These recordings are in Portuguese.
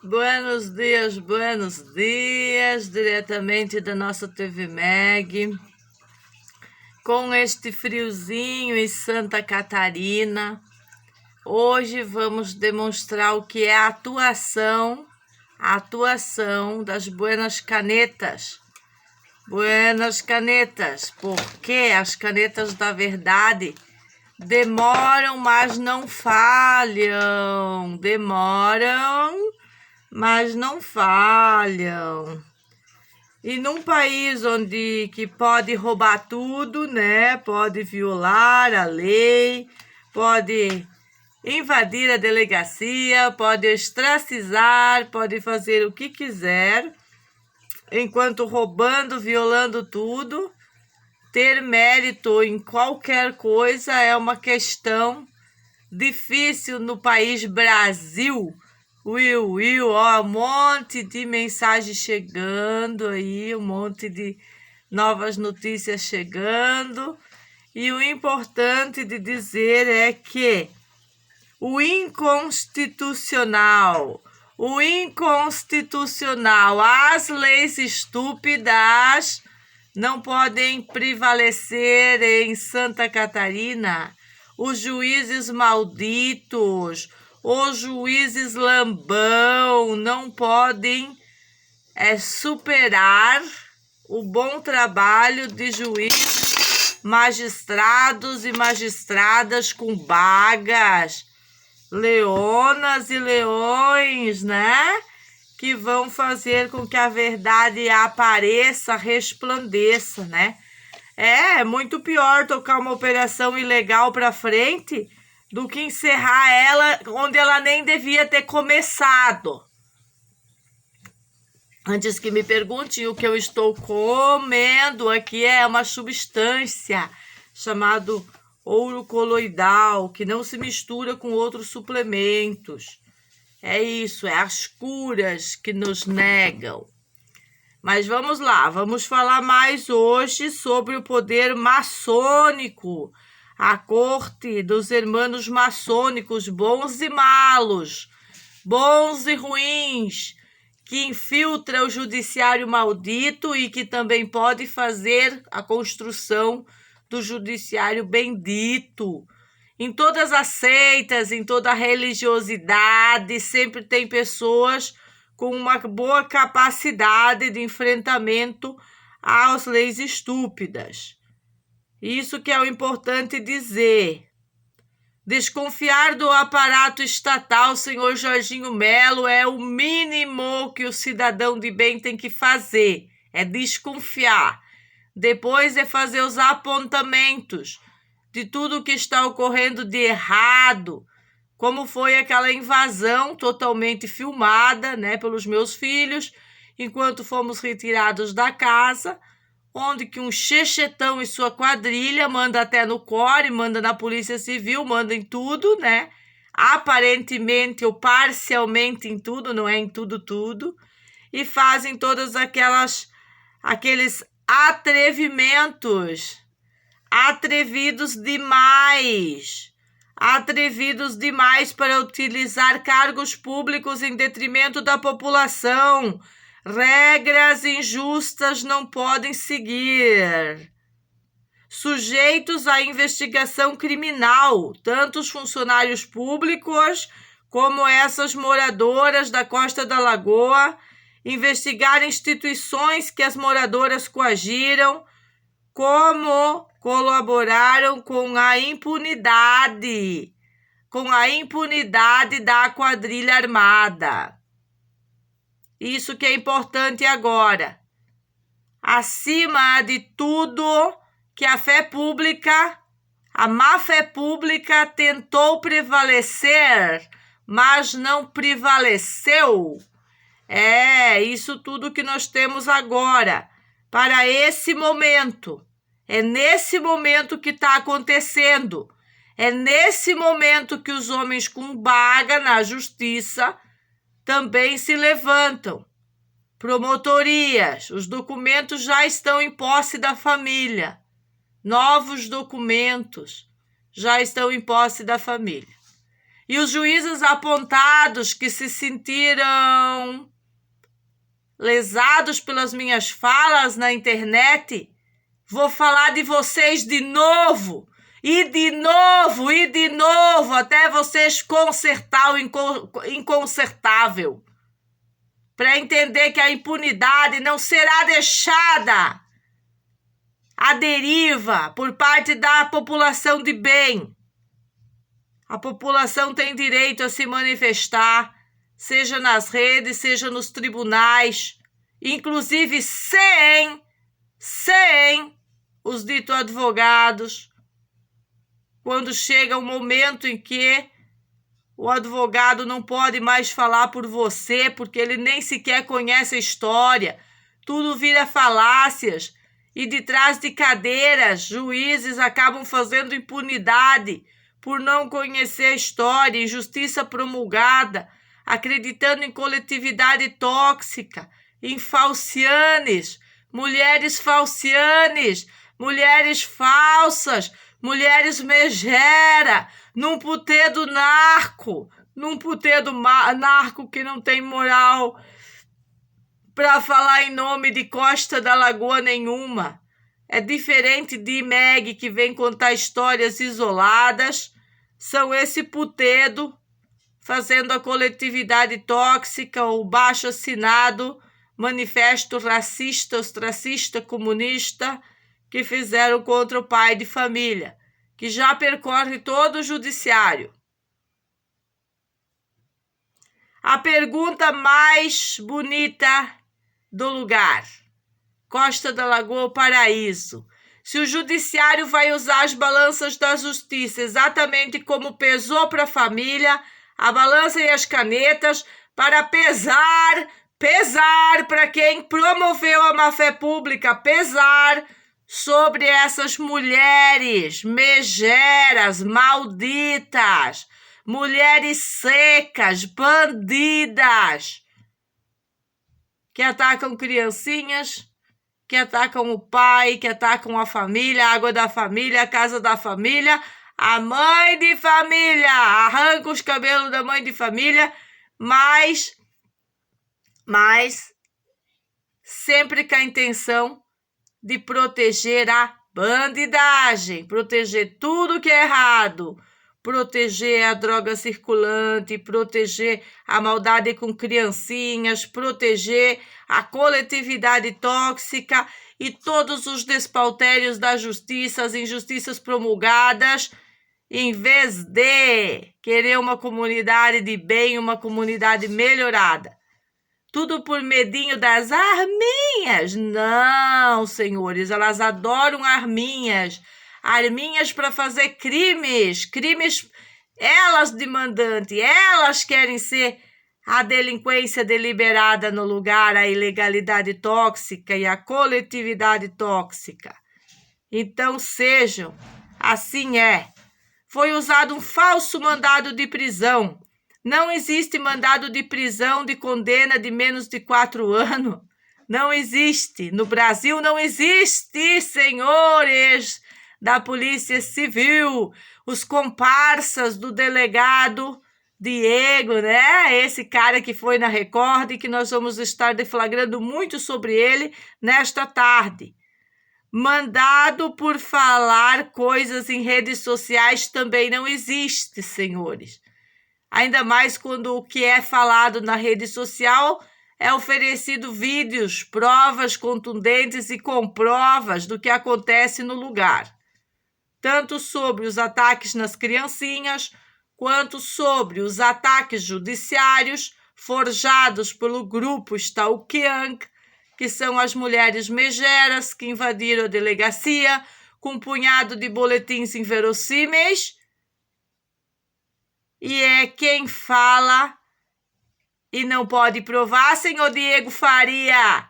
Buenos dias, diretamente da nossa TV Meg, com este friozinho em Santa Catarina. Hoje vamos demonstrar o que é a atuação das Buenas Canetas. Buenas Canetas, porque as canetas da verdade demoram, mas não falham. Mas não falham. E num país que pode roubar tudo, né? Pode violar a lei, pode invadir a delegacia, pode ostracizar, pode fazer o que quiser, enquanto roubando, violando tudo, ter mérito em qualquer coisa é uma questão difícil no país Brasil. Ó, um monte de mensagem chegando aí, um monte de novas notícias chegando. E o importante de dizer é que o inconstitucional, as leis estúpidas não podem prevalecer em Santa Catarina. Os juízes malditos, os juízes lambão não podem superar o bom trabalho de juízes, magistrados e magistradas com bagas, leonas e leões, né? Que vão fazer com que a verdade apareça, resplandeça, né? É muito pior tocar uma operação ilegal para frente do que encerrar ela onde ela nem devia ter começado. Antes que me pergunte, o que eu estou comendo aqui é uma substância chamada ouro coloidal, que não se mistura com outros suplementos. É isso, é as curas que nos negam. Mas vamos lá, vamos falar mais hoje sobre o poder maçônico, a corte dos hermanos maçônicos, bons e malos, bons e ruins, que infiltra o judiciário maldito e que também pode fazer a construção do judiciário bendito. Em todas as seitas, em toda a religiosidade, sempre tem pessoas com uma boa capacidade de enfrentamento às leis estúpidas. Isso que é o importante dizer. Desconfiar do aparato estatal, senhor Jorginho Melo, é o mínimo que o cidadão de bem tem que fazer. É desconfiar. Depois é fazer os apontamentos de tudo o que está ocorrendo de errado, como foi aquela invasão totalmente filmada, né, pelos meus filhos, enquanto fomos retirados da casa, onde que um chechetão e sua quadrilha manda até no CORE, manda na Polícia Civil, manda em tudo, né? Aparentemente ou parcialmente em tudo, não é em tudo, e fazem todas aqueles atrevimentos, atrevidos demais para utilizar cargos públicos em detrimento da população. Regras injustas não podem seguir. Sujeitos à investigação criminal, tanto os funcionários públicos como essas moradoras da Costa da Lagoa, investigar instituições que as moradoras coagiram, como colaboraram com a impunidade da quadrilha armada. Isso que é importante agora. Acima de tudo, que a má fé pública tentou prevalecer, mas não prevaleceu. É isso tudo que nós temos agora, para esse momento. É nesse momento que está acontecendo. É nesse momento que os homens com baga na justiça também se levantam. Promotorias, os documentos já estão em posse da família. Novos documentos já estão em posse da família. E os juízes apontados que se sentiram lesados pelas minhas falas na internet, vou falar de vocês de novo, e de novo, e de novo, até vocês consertar o inconsertável. Para entender que a impunidade não será deixada à deriva por parte da população de bem. A população tem direito a se manifestar, seja nas redes, seja nos tribunais, inclusive sem os ditos advogados, quando chega um momento em que o advogado não pode mais falar por você, porque ele nem sequer conhece a história, tudo vira falácias, e de trás de cadeiras, juízes acabam fazendo impunidade por não conhecer a história, injustiça promulgada, acreditando em coletividade tóxica, em falcianes, mulheres falcianes, mulheres falsas, mulheres megera, num putê do narco, narco que não tem moral para falar em nome de Costa da Lagoa nenhuma. É diferente de Meg, que vem contar histórias isoladas. São esse putedo fazendo a coletividade tóxica, o baixo assinado manifesto racista, ostracista, comunista, que fizeram contra o pai de família, que já percorre todo o judiciário. A pergunta mais bonita do lugar: Costa da Lagoa, paraíso. Se o judiciário vai usar as balanças da justiça exatamente como pesou para a família, a balança e as canetas, para pesar para quem promoveu a má-fé pública, pesar sobre essas mulheres megeras, malditas, mulheres secas, bandidas, que atacam criancinhas, que atacam o pai, que atacam a família, a água da família, a casa da família, a mãe de família, arranca os cabelos da mãe de família, mas sempre com a intenção de proteger a bandidagem, proteger tudo que é errado, proteger a droga circulante, proteger a maldade com criancinhas, proteger a coletividade tóxica e todos os despautérios da justiça, as injustiças promulgadas, em vez de querer uma comunidade de bem, uma comunidade melhorada. Tudo por medinho das arminhas. Não, senhores, elas adoram arminhas. Arminhas para fazer crimes, elas de mandante, elas querem ser a delinquência deliberada no lugar, a ilegalidade tóxica e a coletividade tóxica. Então sejam, assim é. Foi usado um falso mandado de prisão. Não existe mandado de prisão de condena de menos de 4 anos. Não existe. No Brasil não existe, senhores da Polícia Civil, os comparsas do delegado Diego, né? Esse cara que foi na Record e que nós vamos estar deflagrando muito sobre ele nesta tarde. Mandado por falar coisas em redes sociais também não existe, senhores. Ainda mais quando o que é falado na rede social é oferecido vídeos, provas contundentes e comprovas do que acontece no lugar. Tanto sobre os ataques nas criancinhas, quanto sobre os ataques judiciários forjados pelo grupo Stalkiang, que são as mulheres megeras que invadiram a delegacia com um punhado de boletins inverossímeis. E é quem fala e não pode provar, senhor Diego Faria.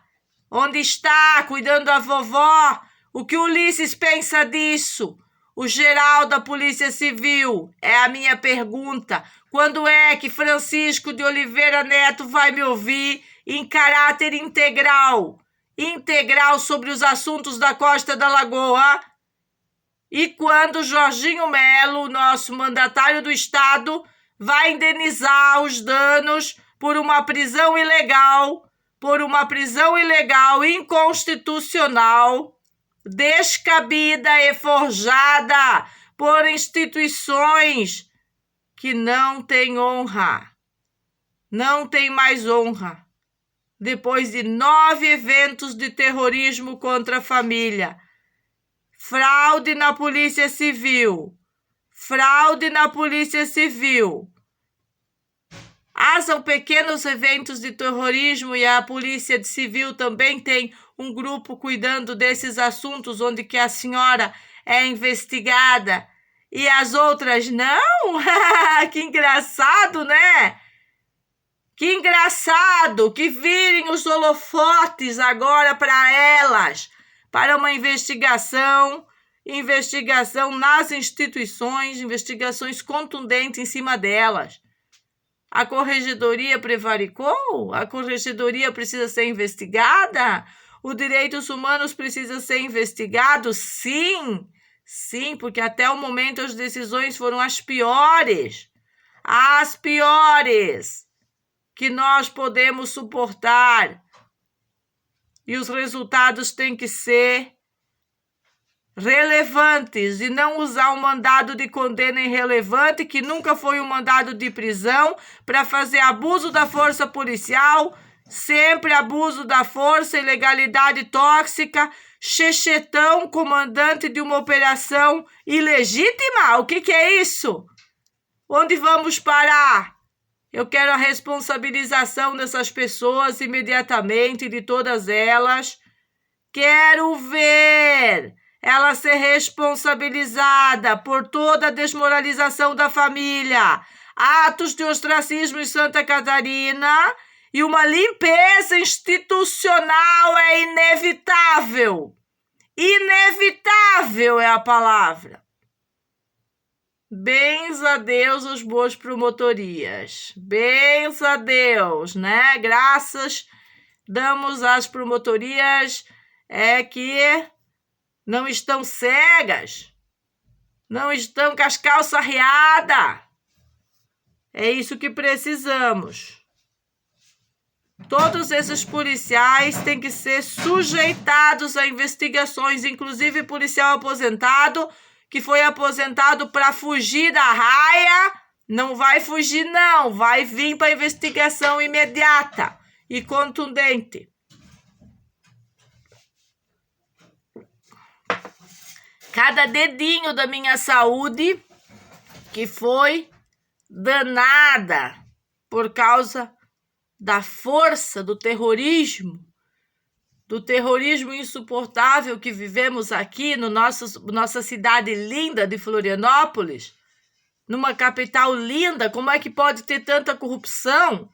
Onde está? Cuidando da vovó? O que Ulisses pensa disso? O geral da Polícia Civil, é a minha pergunta. Quando é que Francisco de Oliveira Neto vai me ouvir em caráter integral? Integral sobre os assuntos da Costa da Lagoa? E quando Jorginho Melo, nosso mandatário do Estado, vai indenizar os danos por uma prisão ilegal, inconstitucional, descabida e forjada por instituições que não têm honra, não têm mais honra. Depois de 9 eventos de terrorismo contra a família, fraude na Polícia Civil, são pequenos eventos de terrorismo e a Polícia Civil também tem um grupo cuidando desses assuntos, onde que a senhora é investigada e as outras não? Que engraçado, né? Que engraçado que virem os holofotes agora para elas, para uma investigação nas instituições, investigações contundentes em cima delas. A corregedoria prevaricou? A corregedoria precisa ser investigada? Os direitos humanos precisam ser investigados? Sim, porque até o momento as decisões foram as piores que nós podemos suportar. E os resultados têm que ser relevantes e não usar um mandado de condena irrelevante, que nunca foi um mandado de prisão, para fazer abuso da força policial, sempre abuso da força, ilegalidade tóxica, chechetão, comandante de uma operação ilegítima. O que é isso? Onde vamos parar? Eu quero a responsabilização dessas pessoas imediatamente, de todas elas. Quero ver ela ser responsabilizada por toda a desmoralização da família, atos de ostracismo em Santa Catarina, e uma limpeza institucional é inevitável. Inevitável é a palavra. Bens a Deus as boas promotorias. Bens a Deus, né? Graças damos às promotorias que não estão cegas, não estão com as calças arriadas. É isso que precisamos. Todos esses policiais têm que ser sujeitados a investigações, inclusive policial aposentado, que foi aposentado para fugir da raia, não vai fugir não, vai vir para investigação imediata e contundente. Cada dedinho da minha saúde que foi danada por causa da força do terrorismo insuportável que vivemos aqui no nossa cidade linda de Florianópolis, numa capital linda. Como é que pode ter tanta corrupção?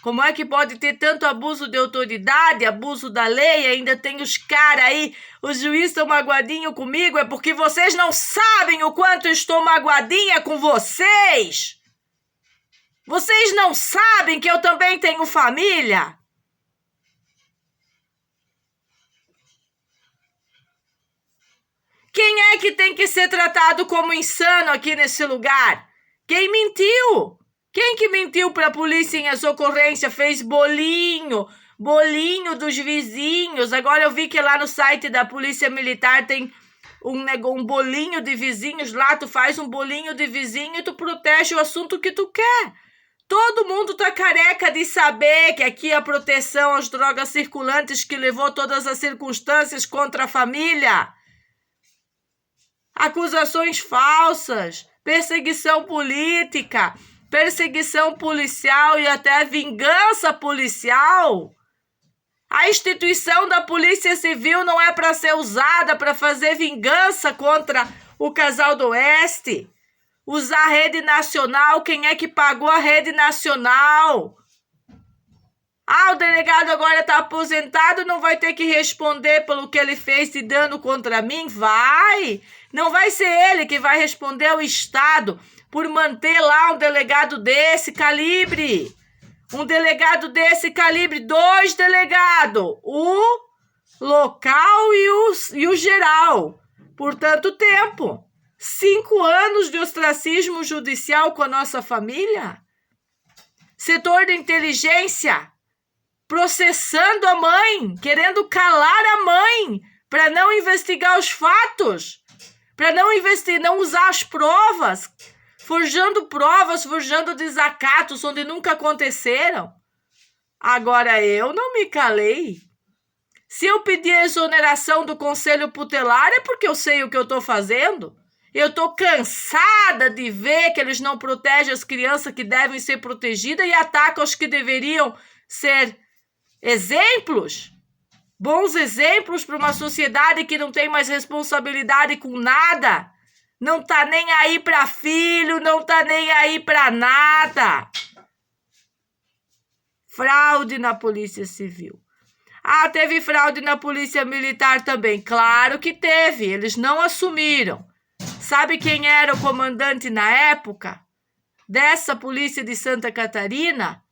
Como é que pode ter tanto abuso de autoridade, abuso da lei? Ainda tem os caras aí, os juízes estão magoadinhos comigo, é porque vocês não sabem o quanto eu estou magoadinha com vocês. Vocês não sabem que eu também tenho família? Quem é que tem que ser tratado como insano aqui nesse lugar? Quem mentiu? Quem que mentiu para a polícia em as ocorrências? Fez bolinho dos vizinhos. Agora eu vi que lá no site da Polícia Militar tem um bolinho de vizinhos lá. Tu faz um bolinho de vizinho e tu protege o assunto que tu quer. Todo mundo tá careca de saber que aqui a proteção às drogas circulantes que levou todas as circunstâncias contra a família. Acusações falsas, perseguição política, perseguição policial e até vingança policial. A instituição da Polícia Civil não é para ser usada para fazer vingança contra o Casal do Oeste. Usar a rede nacional, quem é que pagou a rede nacional? O delegado agora está aposentado, não vai ter que responder pelo que ele fez de dano contra mim? Vai! Não vai ser ele que vai responder ao Estado por manter lá um delegado desse calibre. Um delegado desse calibre, 2 delegados, o local e o geral, por tanto tempo. 5 anos de ostracismo judicial com a nossa família? Setor de inteligência processando a mãe, querendo calar a mãe para não investigar os fatos, para não usar as provas, forjando provas, forjando desacatos onde nunca aconteceram. Agora eu não me calei. Se eu pedir a exoneração do conselho tutelar é porque eu sei o que eu estou fazendo. Eu estou cansada de ver que eles não protegem as crianças que devem ser protegidas e atacam os que deveriam ser exemplos, bons exemplos para uma sociedade que não tem mais responsabilidade com nada, não tá nem aí para filho, não tá nem aí para nada. Fraude na Polícia Civil. Ah, teve fraude na Polícia Militar também. Claro que teve, eles não assumiram. Sabe quem era o comandante na época dessa polícia de Santa Catarina?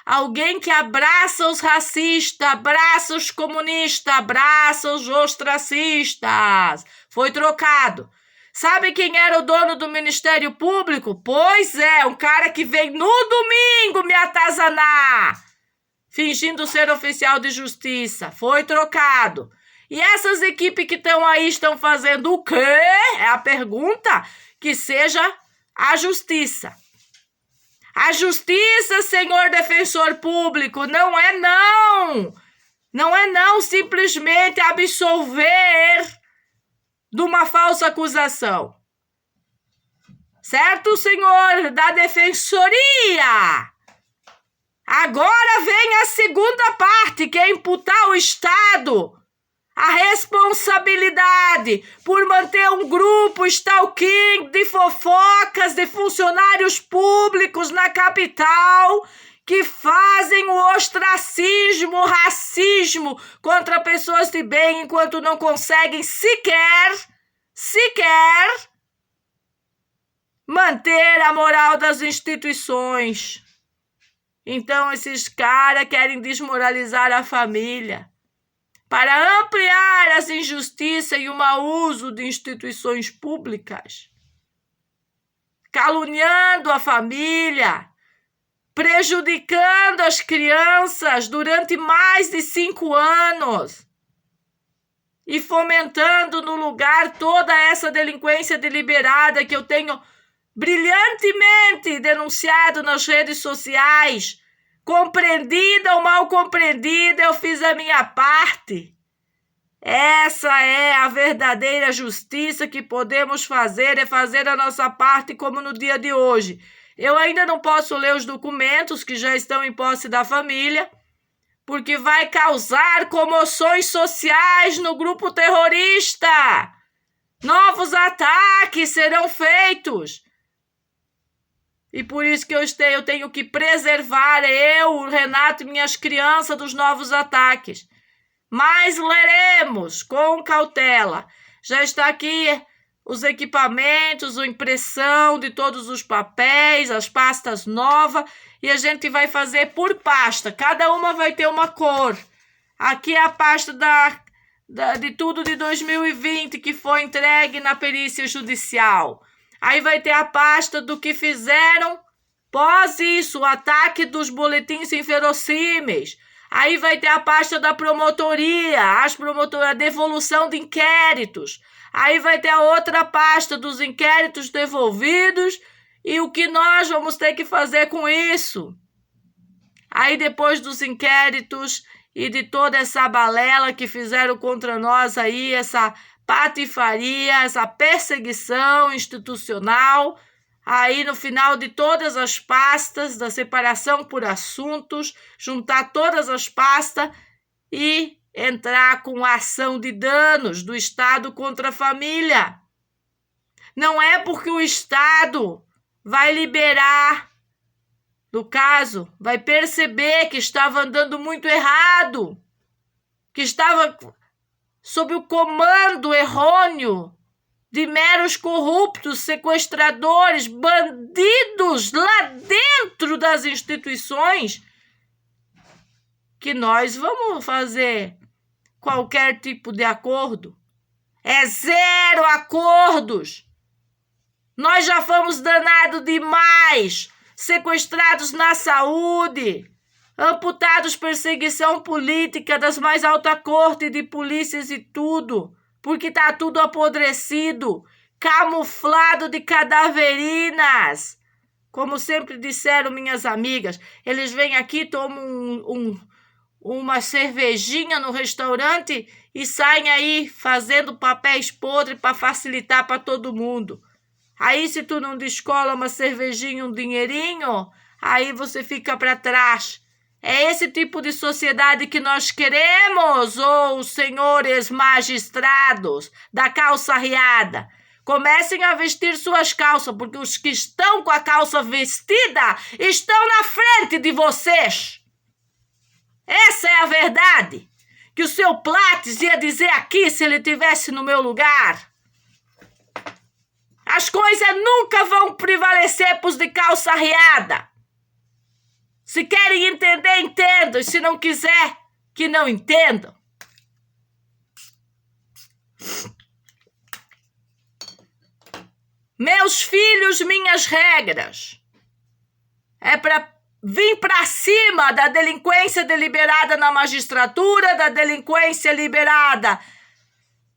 Alguém que abraça os racistas, abraça os comunistas, abraça os ostracistas. Foi trocado. Sabe quem era o dono do Ministério Público? Pois é, um cara que vem no domingo me atazanar, fingindo ser oficial de justiça. Foi trocado. E essas equipes que estão aí estão fazendo o quê? É a pergunta. Que seja a justiça. A justiça, senhor defensor público, não é não. Não é não simplesmente absolver de uma falsa acusação. Certo, senhor da defensoria? Agora vem a segunda parte, que é imputar ao Estado a responsabilidade por manter um grupo stalking de fofocas de funcionários públicos na capital que fazem o ostracismo, o racismo contra pessoas de bem enquanto não conseguem sequer manter a moral das instituições. Então esses caras querem desmoralizar a família para ampliar as injustiças e o mau uso de instituições públicas, caluniando a família, prejudicando as crianças durante mais de 5 anos e fomentando no lugar toda essa delinquência deliberada que eu tenho brilhantemente denunciado nas redes sociais. Compreendida ou mal compreendida, eu fiz a minha parte. Essa é a verdadeira justiça que podemos fazer, é fazer a nossa parte como no dia de hoje. Eu ainda não posso ler os documentos que já estão em posse da família, porque vai causar comoções sociais no grupo terrorista. Novos ataques serão feitos. E por isso que eu tenho que preservar o Renato e minhas crianças dos novos ataques. Mas leremos com cautela. Já está aqui os equipamentos, a impressão de todos os papéis, as pastas novas. E a gente vai fazer por pasta. Cada uma vai ter uma cor. Aqui é a pasta de tudo de 2020 que foi entregue na perícia judicial. Aí vai ter a pasta do que fizeram pós isso, o ataque dos boletins inverossímeis. Aí vai ter a pasta da promotoria, a devolução de inquéritos. Aí vai ter a outra pasta dos inquéritos devolvidos e o que nós vamos ter que fazer com isso. Aí depois dos inquéritos e de toda essa balela que fizeram contra nós aí, essa patifaria, essa perseguição institucional, aí no final de todas as pastas, da separação por assuntos, juntar todas as pastas e entrar com a ação de danos do Estado contra a família. Não é porque o Estado vai liberar, no caso, vai perceber que estava andando muito errado, que estava sob o comando errôneo de meros corruptos, sequestradores, bandidos lá dentro das instituições, que nós vamos fazer qualquer tipo de acordo. É 0 acordos. Nós já fomos danados demais, sequestrados na saúde, amputados perseguição política das mais altas cortes de polícias e tudo, porque tá tudo apodrecido, camuflado de cadaverinas. Como sempre disseram minhas amigas, eles vêm aqui, tomam uma cervejinha no restaurante e saem aí fazendo papéis podres para facilitar para todo mundo. Aí se tu não descola uma cervejinha, um dinheirinho, aí você fica para trás. É esse tipo de sociedade que nós queremos, ou senhores magistrados da calça riada? Comecem a vestir suas calças, porque os que estão com a calça vestida estão na frente de vocês. Essa é a verdade que o seu Plates ia dizer aqui se ele estivesse no meu lugar. As coisas nunca vão prevalecer para os de calça riada. Se querem entender, entendam. E se não quiser, que não entendam. Meus filhos, minhas regras. É para vir para cima da delinquência deliberada na magistratura, da delinquência liberada.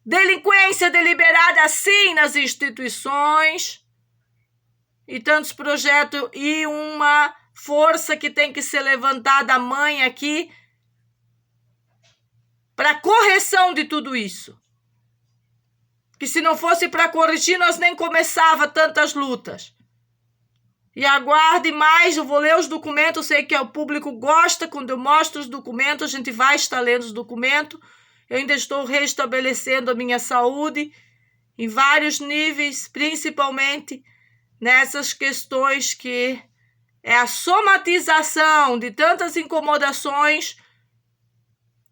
Delinquência deliberada, sim, nas instituições. E tantos projetos e uma força que tem que ser levantada, mãe, aqui, para correção de tudo isso. Que se não fosse para corrigir, nós nem começava tantas lutas. E aguarde mais, eu vou ler os documentos, sei que o público gosta, quando eu mostro os documentos, a gente vai estar lendo os documentos. Eu ainda estou restabelecendo a minha saúde em vários níveis, principalmente nessas questões que é a somatização de tantas incomodações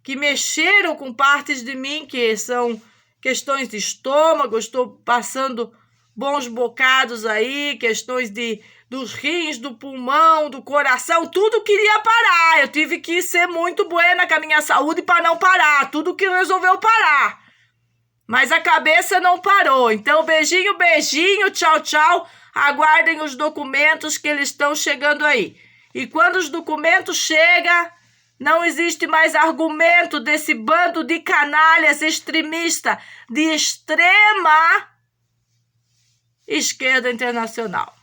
que mexeram com partes de mim, que são questões de estômago, estou passando bons bocados aí, questões dos rins, do pulmão, do coração, tudo queria parar. Eu tive que ser muito buena com a minha saúde para não parar, tudo que resolveu parar. Mas a cabeça não parou. Então, beijinho, beijinho, tchau, tchau. Aguardem os documentos que eles estão chegando aí. E quando os documentos chegam, não existe mais argumento desse bando de canalhas extremistas de extrema esquerda internacional.